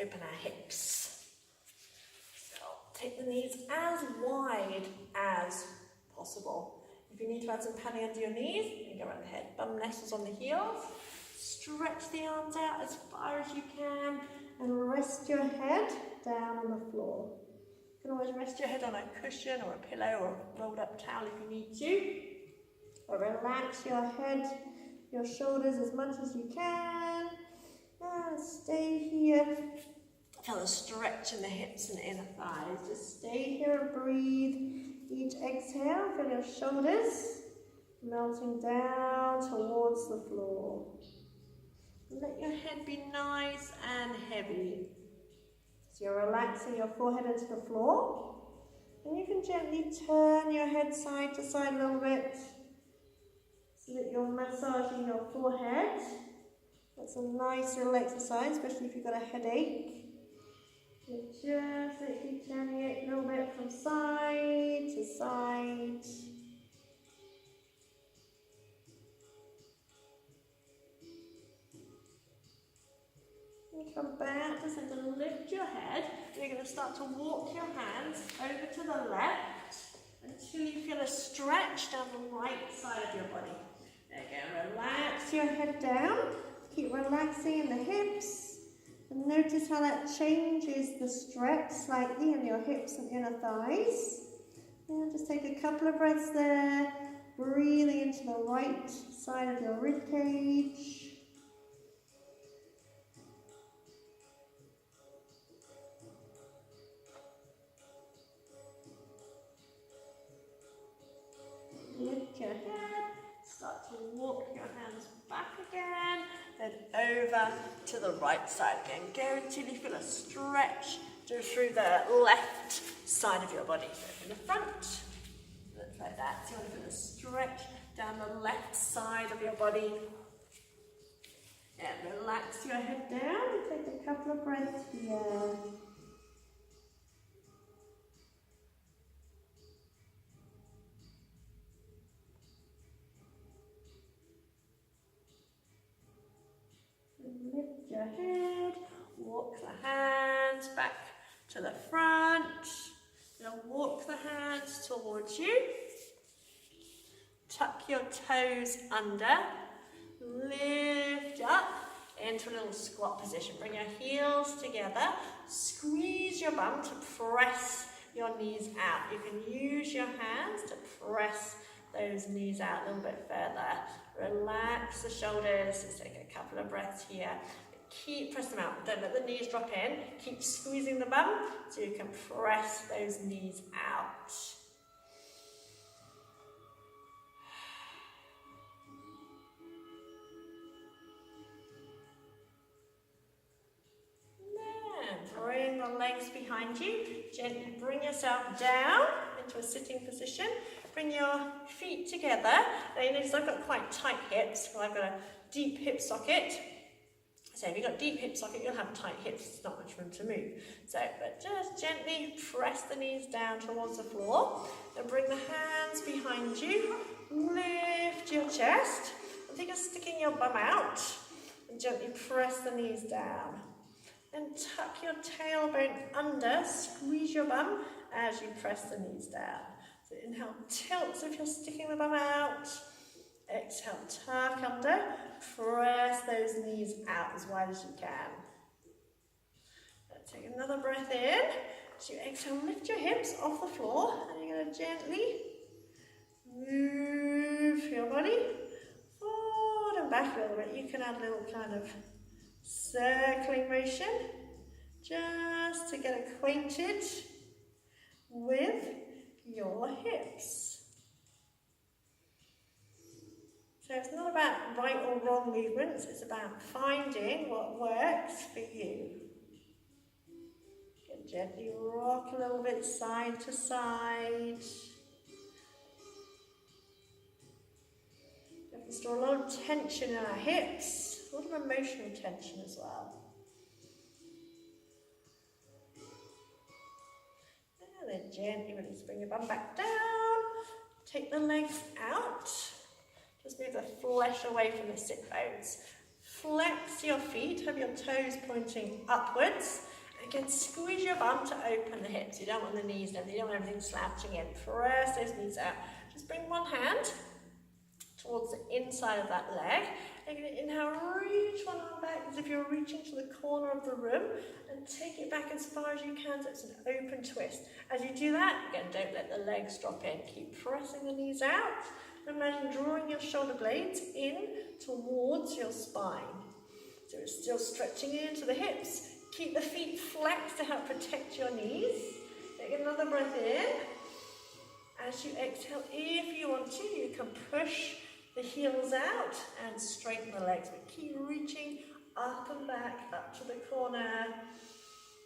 open our hips. So take the knees as wide as possible. If you need to add some padding under your knees, you can go right ahead. Bum nestles on the heels. Stretch the arms out as far as you can and rest your head down on the floor. You can always rest your head on a cushion or a pillow or a rolled up towel if you need to. Or relax your head, your shoulders as much as you can. And stay here. Feel a stretch in the hips and inner thighs. Just stay here and breathe. Each exhale, feel your shoulders melting down towards the floor. Let your head be nice and heavy. So you're relaxing your forehead into the floor. And you can gently turn your head side to side a little bit so that you're massaging your forehead. That's a nice little exercise, especially if you've got a headache. You're just literally turning it a little bit from side to side. Come back, just going to lift your head. You're going to start to walk your hands over to the left until you feel a stretch down the right side of your body. There you go, relax your head down. Keep relaxing in the hips. And notice how that changes the stretch slightly in your hips and inner thighs. And just take a couple of breaths there, breathing into the right side of your rib cage. Lift your head, start to walk your hands back again, then over to the right side again. Go until you feel a stretch through the left side of your body. So in the front, look like that. So you want to feel a stretch down the left side of your body. And relax your head down and take a couple of breaths here. Lift your head, walk the hands back to the front, now walk the hands towards you, tuck your toes under, lift up into a little squat position, bring your heels together, squeeze your bum to press your knees out. You can use your hands to press those knees out a little bit further. Relax the shoulders. Let's take a couple of breaths here. Keep pressing them out. Don't let the knees drop in. Keep squeezing the bum so you can press those knees out. Then bring the legs behind you. Gently bring yourself down into a sitting position. Bring your feet together. Now you notice I've got quite tight hips. Well, I've got a deep hip socket. So if you've got deep hip socket, you'll have tight hips. There's not much room to move. So, but just gently press the knees down towards the floor. And bring the hands behind you. Lift your chest. And think of sticking your bum out. And gently press the knees down. And tuck your tailbone under. Squeeze your bum as you press the knees down. So inhale, tilt if you're sticking the bum out. Exhale, tuck under. Press those knees out as wide as you can. Take another breath in. As you exhale, lift your hips off the floor. And you're going to gently move your body forward and back a little bit. You can add a little kind of circling motion just to get acquainted with your hips. So it's not about right or wrong movements, it's about finding what works for you. You can gently rock a little bit side to side. We can store a lot of tension in our hips, a lot of emotional tension as well. And then gently release, bring your bum back down. Take the legs out. Just move the flesh away from the sit bones. Flex your feet, have your toes pointing upwards. Again, squeeze your bum to open the hips. You don't want the knees down, you don't want everything slouching in. Press those knees out. Just bring one hand towards the inside of that leg. And you're going to inhale, reach one arm back as if you're reaching to the corner of the room, and take it back as far as you can so it's an open twist. As you do that, again, don't let the legs drop in. Keep pressing the knees out. Imagine drawing your shoulder blades in towards your spine. So it's still stretching into the hips. Keep the feet flexed to help protect your knees. Take another breath in. As you exhale, if you want to, you can push the heels out and straighten the legs, but keep reaching up and back, up to the corner.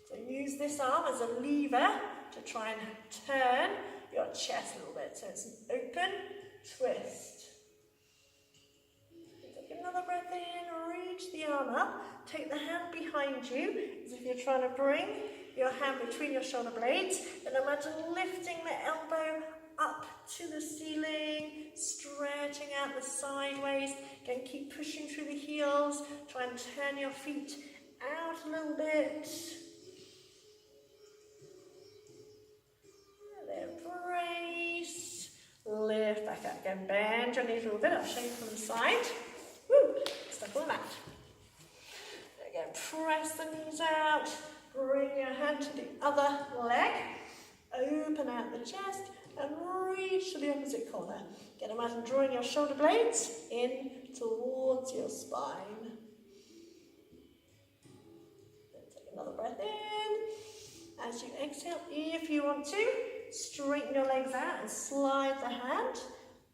So use this arm as a lever to try and turn your chest a little bit. So it's an open twist. Take another breath in, reach the arm up, take the hand behind you as if you're trying to bring your hand between your shoulder blades, and imagine lifting the elbow up to the ceiling, stretching out the sideways. Again, keep pushing through the heels, try and turn your feet out a little bit. There, brace. Lift back up again, bend your knees a little bit. I'll show you from the side. Woo, stuck on the mat. Again, press the knees out, bring your hand to the other leg, open out the chest, and reach to the opposite corner. Again, imagine drawing your shoulder blades in towards your spine. Then take another breath in. As you exhale, if you want to, straighten your legs out and slide the hand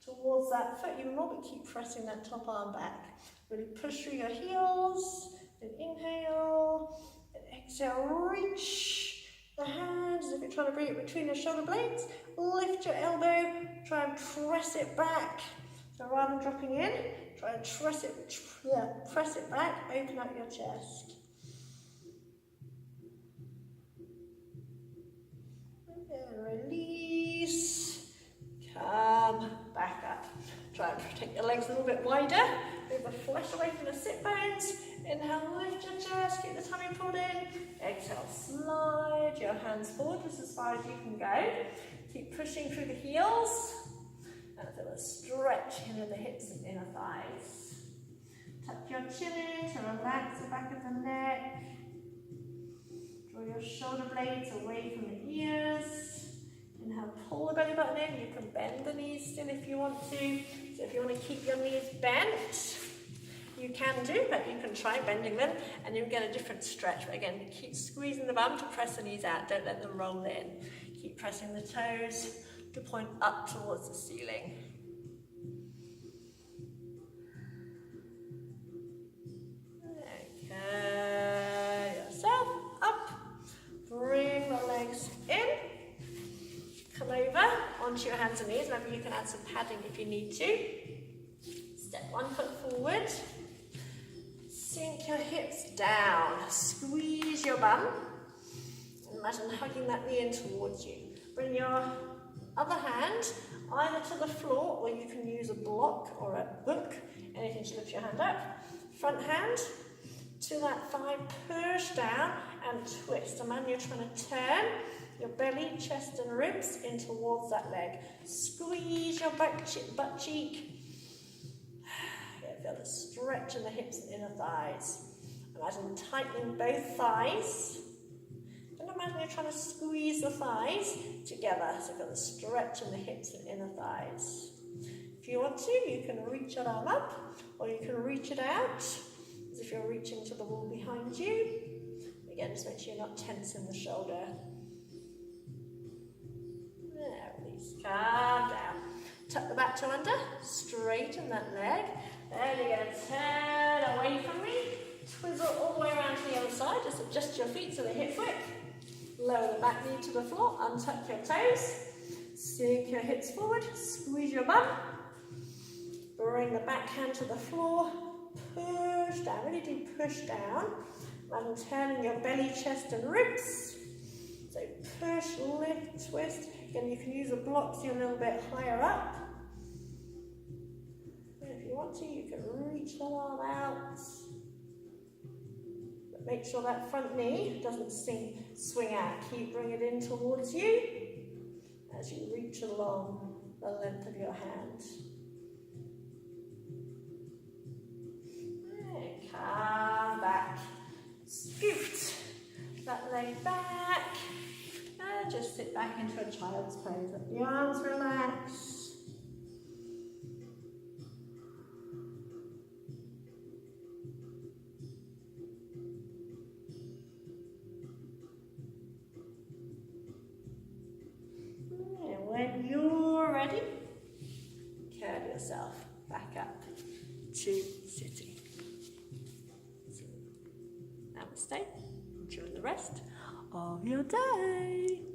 towards that foot even more, but keep pressing that top arm back. Really push through your heels. Then inhale, and exhale, reach the hands as if you're trying to bring it between your shoulder blades. Lift your elbow, try and press it back. So rather than dropping in, try and press it back, open up your chest. And release, come back up. Try and take your legs a little bit wider, move the flesh away from the sit bones. Inhale, lift your chest, keep the tummy pulled in. Exhale, slide your hands forward just as far as you can go. Keep pushing through the heels. And feel a stretch in the hips and inner thighs. Tuck your chin in to relax the back of the neck. Draw your shoulder blades away from the ears. Inhale, pull the belly button in. You can bend the knees still if you want to. So if you want to keep your knees bent, you can do, but you can try bending them and you'll get a different stretch. But again, keep squeezing the bum to press the knees out. Don't let them roll in. Keep pressing the toes to point up towards the ceiling. Okay, yourself up. Bring the legs in. Come over onto your hands and knees. Maybe you can add some padding if you need to. Step one foot forward. Sink your hips down. Squeeze your bum. Imagine hugging that knee in towards you. Bring your other hand either to the floor, or you can use a block or a hook, anything to lift your hand up. Front hand to that thigh, push down and twist. Imagine you're trying to turn your belly, chest and ribs in towards that leg. Squeeze your butt cheek. Feel the stretch in the hips and inner thighs. Imagine tightening both thighs. And imagine you're trying to squeeze the thighs together. So feel the stretch in the hips and inner thighs. If you want to, you can reach your arm up, or you can reach it out as if you're reaching to the wall behind you. Again, just make sure you're not tensing the shoulder. There, release. Calm down. Tuck the back toe under, straighten that leg. Then you're going to turn away from me, twizzle all the way around to the other side, just adjust your feet to the hip width. Lower the back knee to the floor, untuck your toes, sink your hips forward, squeeze your bum. Bring the back hand to the floor, push down, really do push down. And turning your belly, chest and ribs. So push, lift, twist. Again, you can use a block so you're a little bit higher up. And if you want to, you can reach the arm out. Make sure that front knee doesn't swing out. Keep bringing it in towards you as you reach along the length of your hand. And come back. Scoot that leg back. And just sit back into a child's pose. Let the arms relax. When you're ready, curl yourself back up to sitting. Namaste. Enjoy the rest of your day.